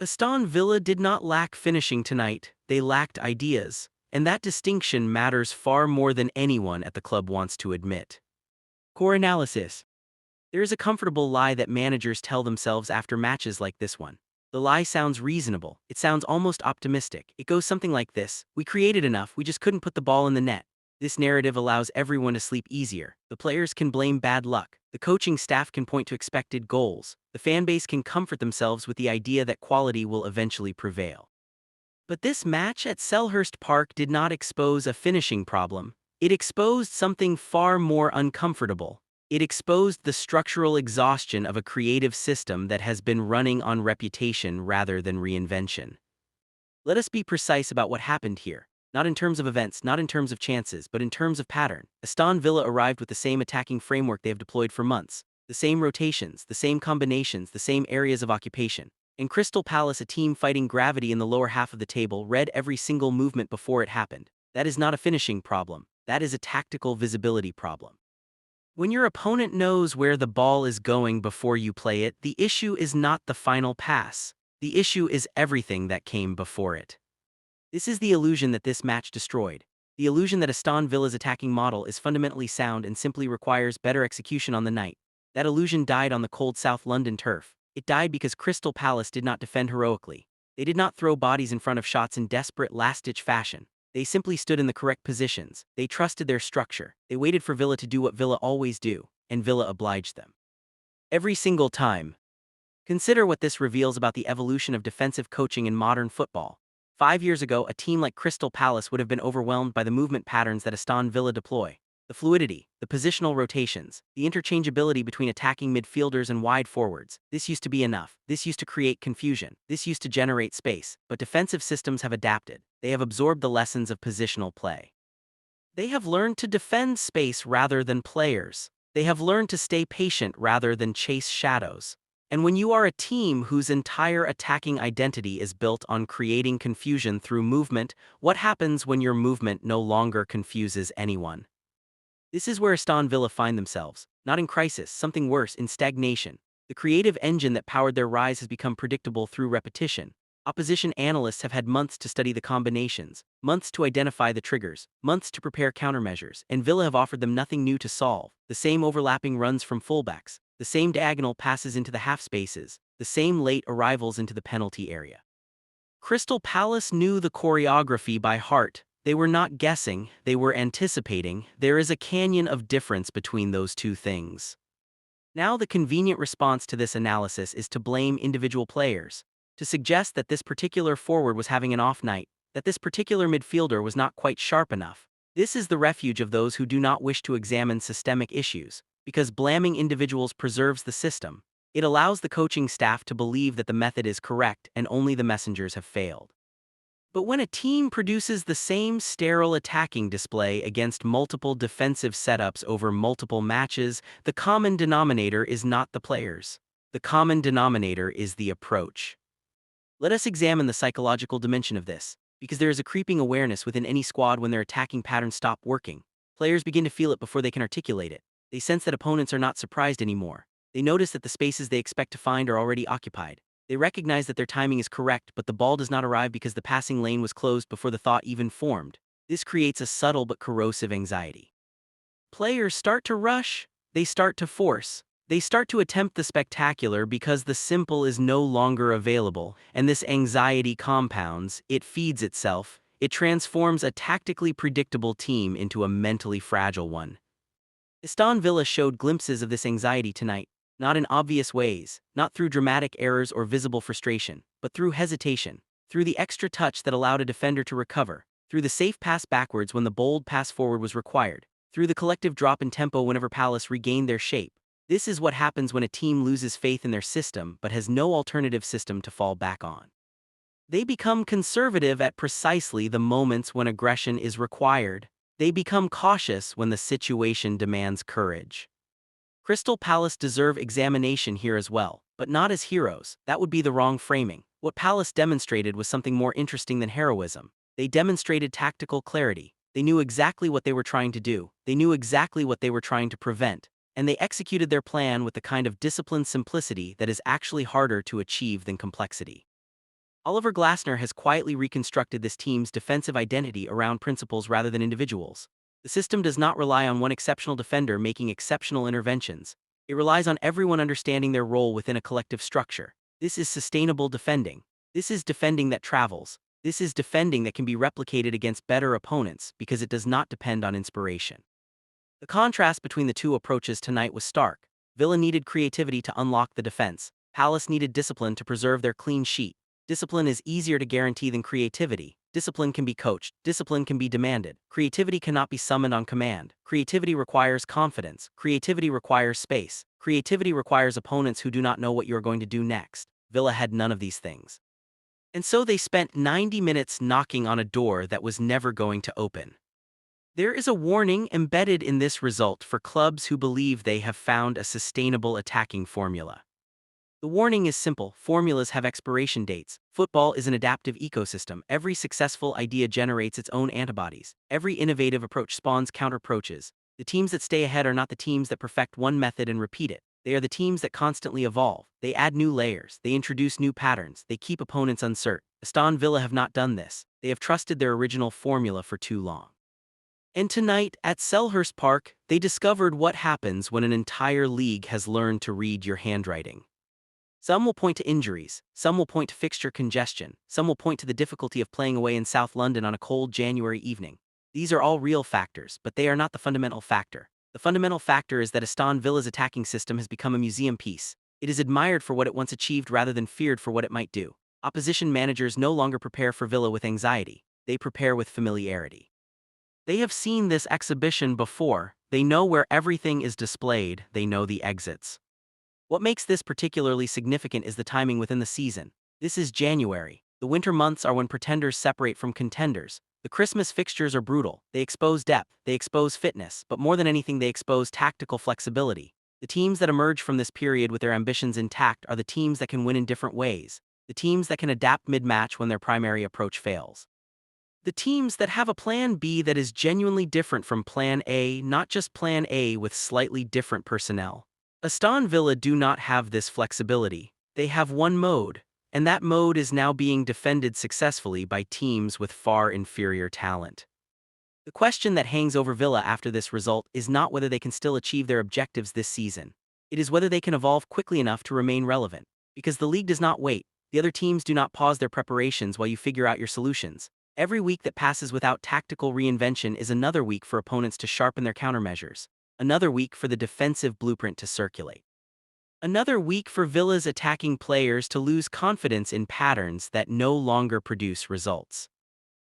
Aston Villa did not lack finishing tonight, they lacked ideas, and that distinction matters far more than anyone at the club wants to admit. Core analysis. There is a comfortable lie that managers tell themselves after matches like this one. The lie sounds reasonable, it sounds almost optimistic. It goes something like this: we created enough, we just couldn't put the ball in the net. This narrative allows everyone to sleep easier. The players can blame bad luck. The coaching staff can point to expected goals. The fan base can comfort themselves with the idea that quality will eventually prevail. But this match at Selhurst Park did not expose a finishing problem. It exposed something far more uncomfortable. It exposed the structural exhaustion of a creative system that has been running on reputation rather than reinvention. Let us be precise about what happened here. Not in terms of events, not in terms of chances, but in terms of pattern. Aston Villa arrived with the same attacking framework they have deployed for months. The same rotations, the same combinations, the same areas of occupation. In Crystal Palace, a team fighting gravity in the lower half of the table read every single movement before it happened. That is not a finishing problem. That is a tactical visibility problem. When your opponent knows where the ball is going before you play it, the issue is not the final pass. The issue is everything that came before it. This is the illusion that this match destroyed. The illusion that Aston Villa's attacking model is fundamentally sound and simply requires better execution on the night. That illusion died on the cold South London turf. It died because Crystal Palace did not defend heroically. They did not throw bodies in front of shots in desperate last-ditch fashion. They simply stood in the correct positions. They trusted their structure. They waited for Villa to do what Villa always do, and Villa obliged them. Every single time. Consider what this reveals about the evolution of defensive coaching in modern football. 5 years ago, a team like Crystal Palace would have been overwhelmed by the movement patterns that Aston Villa deploy. The fluidity, the positional rotations, the interchangeability between attacking midfielders and wide forwards. This used to be enough. This used to create confusion. This used to generate space. But defensive systems have adapted. They have absorbed the lessons of positional play. They have learned to defend space rather than players. They have learned to stay patient rather than chase shadows. And when you are a team whose entire attacking identity is built on creating confusion through movement, what happens when your movement no longer confuses anyone? This is where Aston Villa find themselves, not in crisis, something worse, in stagnation. The creative engine that powered their rise has become predictable through repetition. Opposition analysts have had months to study the combinations, months to identify the triggers, months to prepare countermeasures, and Villa have offered them nothing new to solve. The same overlapping runs from fullbacks, the same diagonal passes into the half spaces, the same late arrivals into the penalty area. Crystal Palace knew the choreography by heart. They were not guessing, they were anticipating. There is a canyon of difference between those two things. Now the convenient response to this analysis is to blame individual players, to suggest that this particular forward was having an off night, that this particular midfielder was not quite sharp enough. This is the refuge of those who do not wish to examine systemic issues, because blaming individuals preserves the system. It allows the coaching staff to believe that the method is correct and only the messengers have failed. But when a team produces the same sterile attacking display against multiple defensive setups over multiple matches, the common denominator is not the players. The common denominator is the approach. Let us examine the psychological dimension of this, because there is a creeping awareness within any squad when their attacking patterns stop working. Players begin to feel it before they can articulate it. They sense that opponents are not surprised anymore. They notice that the spaces they expect to find are already occupied. They recognize that their timing is correct, but the ball does not arrive because the passing lane was closed before the thought even formed. This creates a subtle but corrosive anxiety. Players start to rush, they start to force, they start to attempt the spectacular because the simple is no longer available, and this anxiety compounds, it feeds itself, it transforms a tactically predictable team into a mentally fragile one. Aston Villa showed glimpses of this anxiety tonight. Not in obvious ways, not through dramatic errors or visible frustration, but through hesitation, through the extra touch that allowed a defender to recover, through the safe pass backwards when the bold pass forward was required, through the collective drop in tempo whenever Palace regained their shape. This is what happens when a team loses faith in their system but has no alternative system to fall back on. They become conservative at precisely the moments when aggression is required. They become cautious when the situation demands courage. Crystal Palace deserve examination here as well, but not as heroes. That would be the wrong framing. What Palace demonstrated was something more interesting than heroism. They demonstrated tactical clarity. They knew exactly what they were trying to do. They knew exactly what they were trying to prevent. And they executed their plan with the kind of disciplined simplicity that is actually harder to achieve than complexity. Oliver Glasner has quietly reconstructed this team's defensive identity around principles rather than individuals. The system does not rely on one exceptional defender making exceptional interventions. It relies on everyone understanding their role within a collective structure. This is sustainable defending. This is defending that travels. This is defending that can be replicated against better opponents because it does not depend on inspiration. The contrast between the two approaches tonight was stark. Villa needed creativity to unlock the defense. Palace needed discipline to preserve their clean sheet. Discipline is easier to guarantee than creativity. Discipline can be coached. Discipline can be demanded. Creativity cannot be summoned on command. Creativity requires confidence. Creativity requires space. Creativity requires opponents who do not know what you are going to do next. Villa had none of these things. And so they spent 90 minutes knocking on a door that was never going to open. There is a warning embedded in this result for clubs who believe they have found a sustainable attacking formula. The warning is simple: formulas have expiration dates. Football is an adaptive ecosystem. Every successful idea generates its own antibodies. Every innovative approach spawns counter-approaches. The teams that stay ahead are not the teams that perfect one method and repeat it. They are the teams that constantly evolve. They add new layers. They introduce new patterns. They keep opponents uncertain. Aston Villa have not done this. They have trusted their original formula for too long. And tonight, at Selhurst Park, they discovered what happens when an entire league has learned to read your handwriting. Some will point to injuries, some will point to fixture congestion, some will point to the difficulty of playing away in South London on a cold January evening. These are all real factors, but they are not the fundamental factor. The fundamental factor is that Aston Villa's attacking system has become a museum piece. It is admired for what it once achieved rather than feared for what it might do. Opposition managers no longer prepare for Villa with anxiety, they prepare with familiarity. They have seen this exhibition before. They know where everything is displayed. They know the exits. What makes this particularly significant is the timing within the season. This is January. The winter months are when pretenders separate from contenders. The Christmas fixtures are brutal. They expose depth, they expose fitness, but more than anything they expose tactical flexibility. The teams that emerge from this period with their ambitions intact are the teams that can win in different ways. The teams that can adapt mid-match when their primary approach fails. The teams that have a plan B that is genuinely different from plan A, not just plan A with slightly different personnel. Aston Villa do not have this flexibility. They have one mode, and that mode is now being defended successfully by teams with far inferior talent. The question that hangs over Villa after this result is not whether they can still achieve their objectives this season. It is whether they can evolve quickly enough to remain relevant. Because the league does not wait. The other teams do not pause their preparations while you figure out your solutions. Every week that passes without tactical reinvention is another week for opponents to sharpen their countermeasures. Another week for the defensive blueprint to circulate. Another week for Villa's attacking players to lose confidence in patterns that no longer produce results.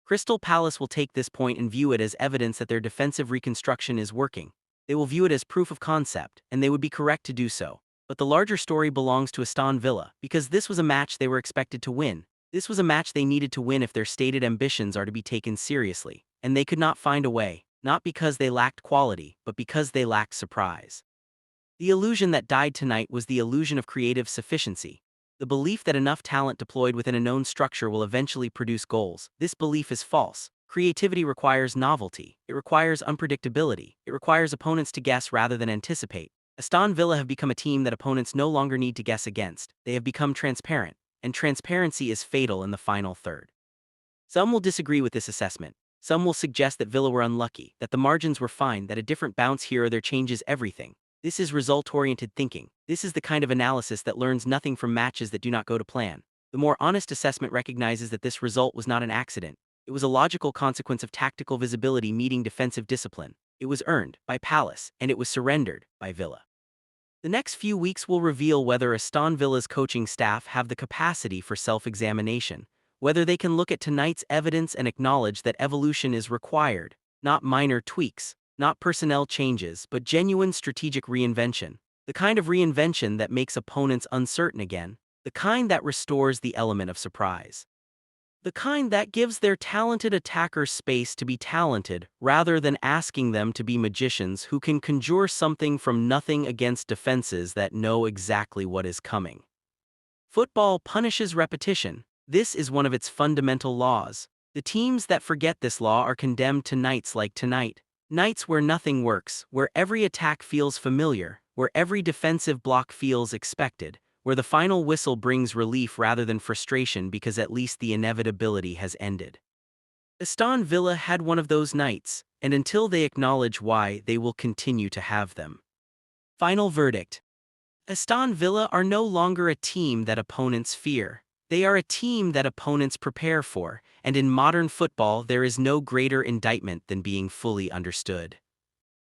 Crystal Palace will take this point and view it as evidence that their defensive reconstruction is working. They will view it as proof of concept, and they would be correct to do so. But the larger story belongs to Aston Villa, because this was a match they were expected to win. This was a match they needed to win if their stated ambitions are to be taken seriously, and they could not find a way, not because they lacked quality, but because they lacked surprise. The illusion that died tonight was the illusion of creative sufficiency. The belief that enough talent deployed within a known structure will eventually produce goals. This belief is false. Creativity requires novelty. It requires unpredictability. It requires opponents to guess rather than anticipate. Aston Villa have become a team that opponents no longer need to guess against. They have become transparent, and transparency is fatal in the final third. Some will disagree with this assessment. Some will suggest that Villa were unlucky, that the margins were fine, that a different bounce here or there changes everything. This is result-oriented thinking. This is the kind of analysis that learns nothing from matches that do not go to plan. The more honest assessment recognizes that this result was not an accident. It was a logical consequence of tactical visibility meeting defensive discipline. It was earned by Palace, and it was surrendered by Villa. The next few weeks will reveal whether Aston Villa's coaching staff have the capacity for self-examination, whether they can look at tonight's evidence and acknowledge that evolution is required, not minor tweaks, not personnel changes, but genuine strategic reinvention, the kind of reinvention that makes opponents uncertain again, the kind that restores the element of surprise. The kind that gives their talented attackers space to be talented, rather than asking them to be magicians who can conjure something from nothing against defenses that know exactly what is coming. Football punishes repetition. This is one of its fundamental laws. The teams that forget this law are condemned to nights like tonight. Nights where nothing works, where every attack feels familiar, where every defensive block feels expected, where the final whistle brings relief rather than frustration because at least the inevitability has ended. Aston Villa had one of those nights, and until they acknowledge why, they will continue to have them. Final verdict. Aston Villa are no longer a team that opponents fear. They are a team that opponents prepare for, and in modern football there is no greater indictment than being fully understood.